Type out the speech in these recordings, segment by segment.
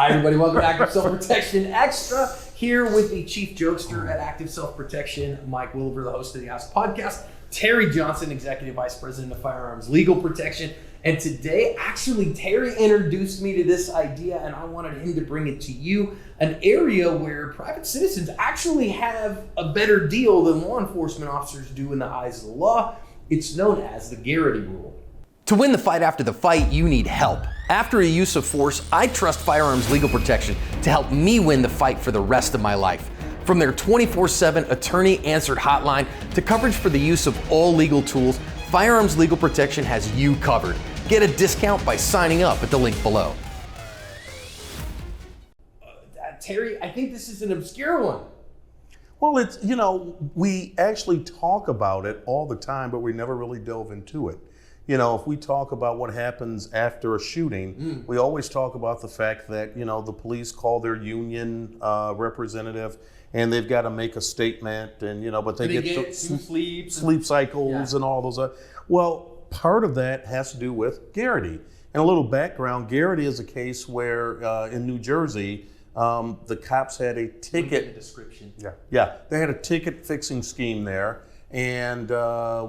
Hi, everybody. Welcome to Active Self-Protection Extra. Here with the chief jokester at Active Self-Protection, Mike Williver, the host of the Ask Podcast, Terry Johnson, executive vice president of firearms legal protection. And today, actually, Terry introduced me to this idea, and I wanted him to bring it to you. An area where private citizens actually have a better deal than law enforcement officers do in the eyes of the law. It's known as the Garrity rule. To win the fight after the fight, you need help. After a use of force, I trust Firearms Legal Protection to help me win the fight for the rest of my life. From their 24/7 attorney-answered hotline to coverage for the use of all legal tools, Firearms Legal Protection has you covered. Get a discount by signing up at the link below. Terry, I think this is an obscure one. Well, it's, we actually talk about it all the time, but we never really delve into it. If we talk about what happens after a shooting, we always talk about the fact that, the police call their union representative and they've got to make a statement and, but they get sleep cycles and all those. Well, part of that has to do with Garrity. And a little background, Garrity is a case where in New Jersey, the cops had a ticket. The description. Yeah, they had a ticket fixing scheme there. And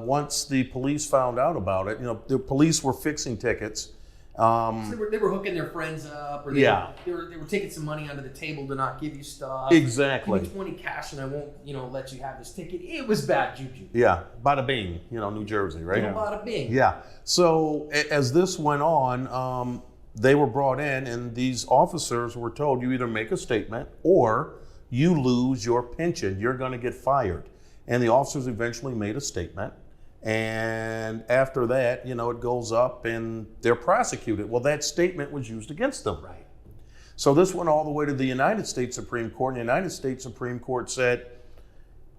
once the police found out about it, the police were fixing tickets. So they were hooking their friends up, or they were taking some money under the table to not give you stuff. Exactly. Give me 20 cash and I won't, let you have this ticket. It was bad juju. Yeah, bada bing, New Jersey, right? Bada bing. Yeah. So as this went on, they were brought in, and these officers were told, you either make a statement or you lose your pension. You're going to get fired. And the officers eventually made a statement. And after that, it goes up and they're prosecuted. Well, that statement was used against them. Right. So this went all the way to the United States Supreme Court. And the United States Supreme Court said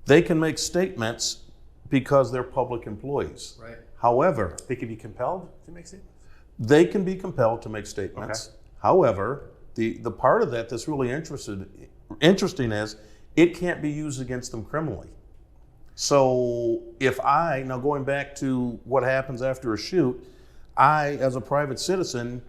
they can make statements because they're public employees. Right. However, they can be compelled to make statements? They can be compelled to make statements. Okay. However, the part of that that's really interesting is it can't be used against them criminally. So now going back to what happens after a shoot, I, as a private citizen,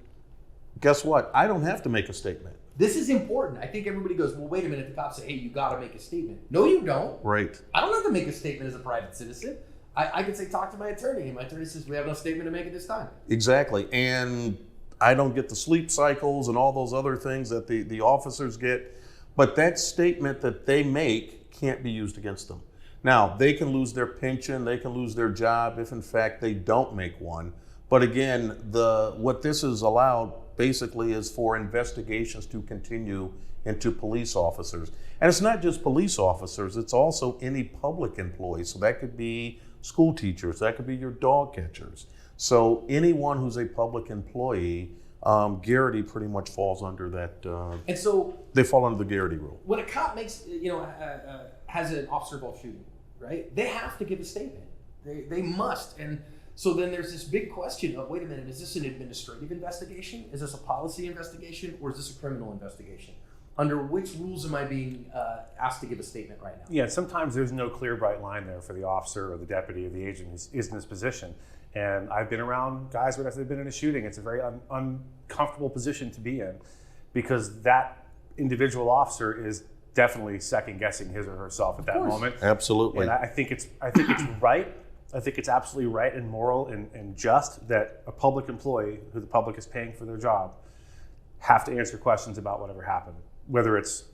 guess what? I don't have to make a statement. This is important. I think everybody goes, well, wait a minute. The cops say, hey, you got to make a statement. No, you don't. Right. I don't have to make a statement as a private citizen. I could say, talk to my attorney. And my attorney says, we have no statement to make at this time. Exactly. And I don't get the sleep cycles and all those other things that the officers get. But that statement that they make can't be used against them. Now, they can lose their pension, they can lose their job if in fact they don't make one. But again, what this is allowed basically is for investigations to continue into police officers. And it's not just police officers, it's also any public employee. So that could be school teachers, that could be your dog catchers. So anyone who's a public employee, Garrity pretty much falls under that. And so they fall under the Garrity rule. When a cop makes, has an officer-involved shooting, right? They have to give a statement. They must. And so then there's this big question of, wait a minute, is this an administrative investigation? Is this a policy investigation? Or is this a criminal investigation? Under which rules am I being asked to give a statement right now? Yeah, sometimes there's no clear, bright line there for the officer or the deputy or the agent who is in this position. And I've been around guys where they've been in a shooting. It's a very uncomfortable position to be in because that individual officer is definitely second guessing his or herself at that moment. Absolutely. And I think it's right. I think it's absolutely right and moral and just that a public employee who the public is paying for their job have to answer questions about whatever happened, whether it's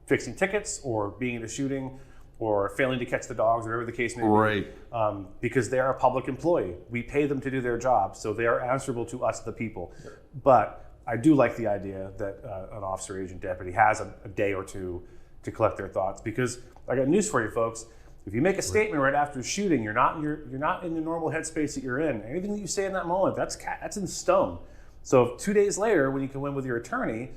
fixing tickets or being in a shooting or failing to catch the dogs, or whatever the case may be. Right. Because they're a public employee. We pay them to do their job, so they are answerable to us, the people. Sure. But I do like the idea that an officer, agent, deputy has a day or two to collect their thoughts, because I got news for you folks. If you make a statement right after a shooting, you're not in the normal headspace that you're in. Anything that you say in that moment, that's in stone. So 2 days later, when you can win with your attorney,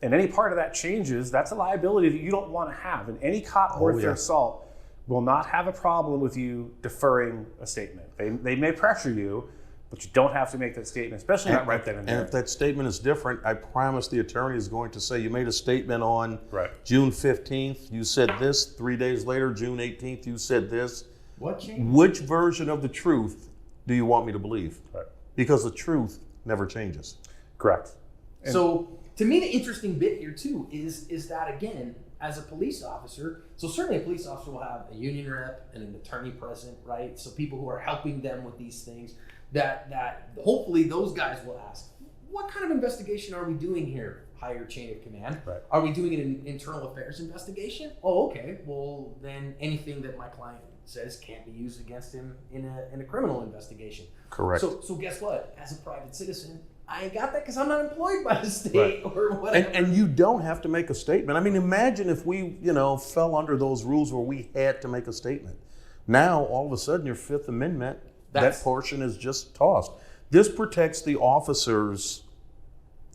and any part of that changes, that's a liability that you don't want to have. And any cop worth their salt will not have a problem with you deferring a statement. They may pressure you, but you don't have to make that statement, especially not right then and there. And if that statement is different, I promise the attorney is going to say, you made a statement on June 15th, you said this. 3 days later, June 18th, you said this. What changed? Which version of the truth do you want me to believe? Right. Because the truth never changes. Correct. So to me, the interesting bit here too is that, again, as a police officer, so certainly a police officer will have a union rep and an attorney present, right? So people who are helping them with these things, that hopefully those guys will ask, what kind of investigation are we doing here? Higher chain of command. Right. Are we doing an internal affairs investigation? Oh, okay. Well, then anything that my client says can't be used against him in a criminal investigation. Correct. So guess what? As a private citizen, I ain't got that because I'm not employed by the state or whatever. And you don't have to make a statement. I mean, imagine if we, fell under those rules where we had to make a statement. Now, all of a sudden, your Fifth Amendment, that portion is just tossed. This protects the officers'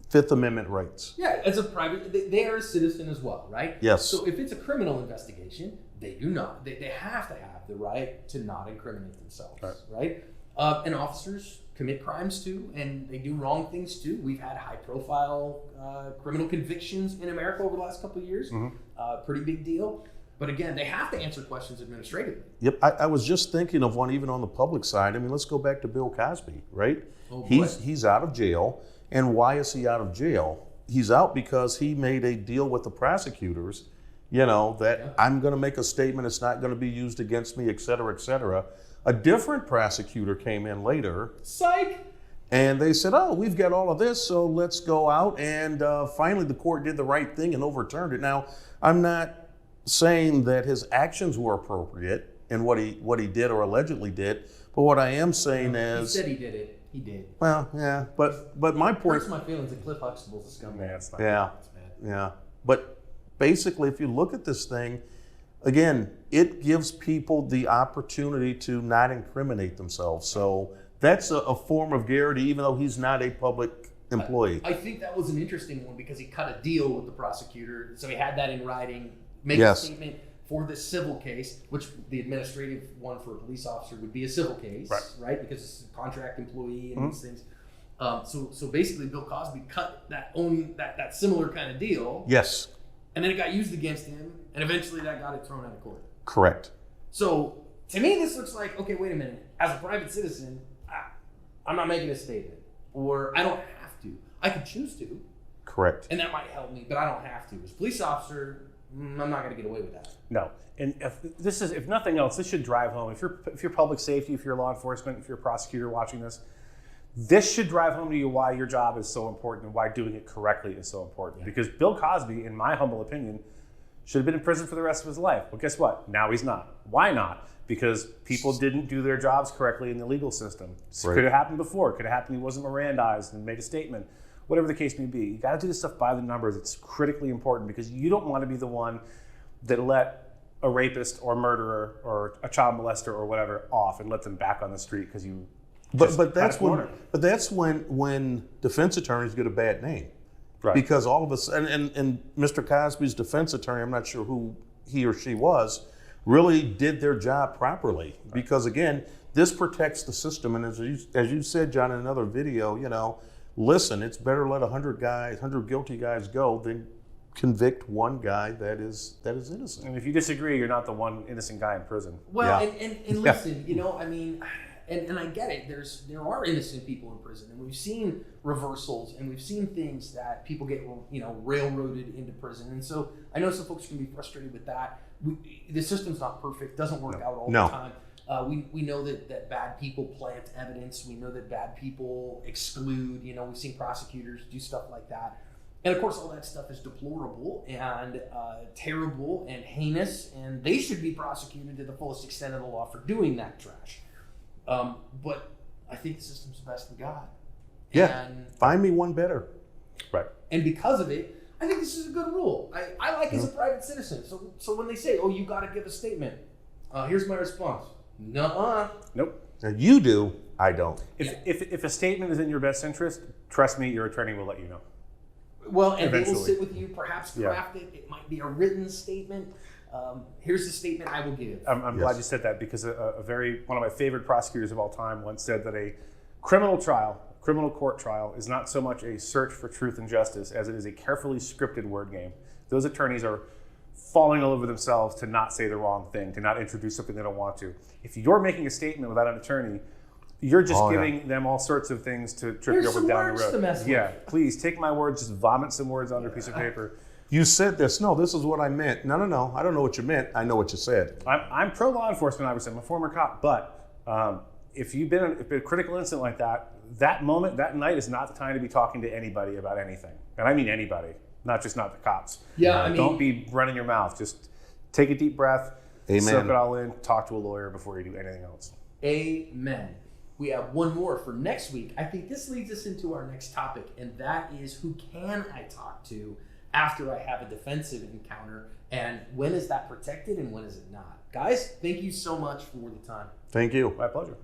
Fifth Amendment rights. Yeah, as a private, they are a citizen as well, right? Yes. So if it's a criminal investigation, they do not. They have to have the right to not incriminate themselves, right? And officers commit crimes too, and they do wrong things too. We've had high-profile criminal convictions in America over the last couple of years. Pretty big deal. But again, they have to answer questions administratively. Yep, I was just thinking of one even on the public side. I mean, let's go back to Bill Cosby, right? Oh, he's out of jail. And why is he out of jail? He's out because he made a deal with the prosecutors, I'm going to make a statement, it's not going to be used against me, et cetera, et cetera. A different prosecutor came in later. Psych! And they said, oh, we've got all of this, so let's go out. And finally, the court did the right thing and overturned it. Now, I'm not saying that his actions were appropriate in what he did or allegedly did, but what I am saying is... He said he did it. He did. Well, yeah, but my point... Hurts my feelings that Cliff Huxtable's a scumbag. It's not It's bad. Yeah. But basically, if you look at this thing, again, it gives people the opportunity to not incriminate themselves. So that's a form of Garrity, even though he's not a public employee. I think that was an interesting one because he cut a deal with the prosecutor. So he had that in writing, make a statement for the civil case, which the administrative one for a police officer would be a civil case, right? Because it's a contract employee and these things. So basically, Bill Cosby cut that similar kind of deal. Yes. And then it got used against him, and eventually that got it thrown out of court. Correct. So to me, this looks like, okay, wait a minute. As a private citizen, I'm not making a statement, or I don't have to. I could choose to. Correct. And that might help me, but I don't have to. As a police officer, I'm not going to get away with that. No. And if nothing else, this should drive home. If you're public safety, if you're law enforcement, if you're a prosecutor watching this should drive home to you why your job is so important and why doing it correctly is so important. Yeah. Because Bill Cosby, in my humble opinion, should have been in prison for the rest of his life. Well, guess what? Now he's not. Why not? Because people didn't do their jobs correctly in the legal system. Could have happened before. Could have happened he wasn't Mirandized and made a statement. Whatever the case may be. You got to do this stuff by the numbers. It's critically important because you don't want to be the one that let a rapist or murderer or a child molester or whatever off and let them back on the street because you But that's when defense attorneys get a bad name, right? Because all of us and Mr. Cosby's defense attorney, I'm not sure who he or she was, really did their job properly. Right. Because again, this protects the system, and as you said, John, in another video, listen, it's better let 100 guilty guys go than convict one guy that is innocent. And if you disagree, you're not the one innocent guy in prison. Well, and listen, I mean. And I get it. There are innocent people in prison, and we've seen reversals, and we've seen things that people get railroaded into prison. And so I know some folks can be frustrated with that. The system's not perfect; doesn't work out all the time. We know that bad people plant evidence. We know that bad people exclude. We've seen prosecutors do stuff like that, and of course, all that stuff is deplorable and terrible and heinous, and they should be prosecuted to the fullest extent of the law for doing that trash. But I think the system's the best we got. Yeah, find me one better. Right. And because of it, I think this is a good rule. I like as a private citizen. So when they say, oh, you got to give a statement, here's my response. Nuh-uh. Nope. Now you do, I don't. If a statement is in your best interest, trust me, your attorney will let you know. Well, and they will sit with you, perhaps craft it. It might be a written statement. Here's the statement I will give. I'm glad you said that because one of my favorite prosecutors of all time once said that a criminal court trial is not so much a search for truth and justice as it is a carefully scripted word game. Those attorneys are falling all over themselves to not say the wrong thing, to not introduce something they don't want to. If you're making a statement without an attorney, You're just Oh, yeah. giving them all sorts of things to trip Here's you over some down words the road. to mess with. Yeah, please take my words, just vomit some words onto a piece of paper. You said this. No, this is what I meant. No. I don't know what you meant. I know what you said. I'm pro law enforcement, obviously. I'm a former cop, but if you've been in a critical incident like that, that moment, that night is not the time to be talking to anybody about anything. And I mean anybody, not the cops. Yeah, I mean- don't be running your mouth. Just take a deep breath, Amen. soak it all in, talk to a lawyer before you do anything else. Amen. We have one more for next week. I think this leads us into our next topic, and that is who can I talk to after I have a defensive encounter, and when is that protected and when is it not? Guys, thank you so much for the time. Thank you. My pleasure.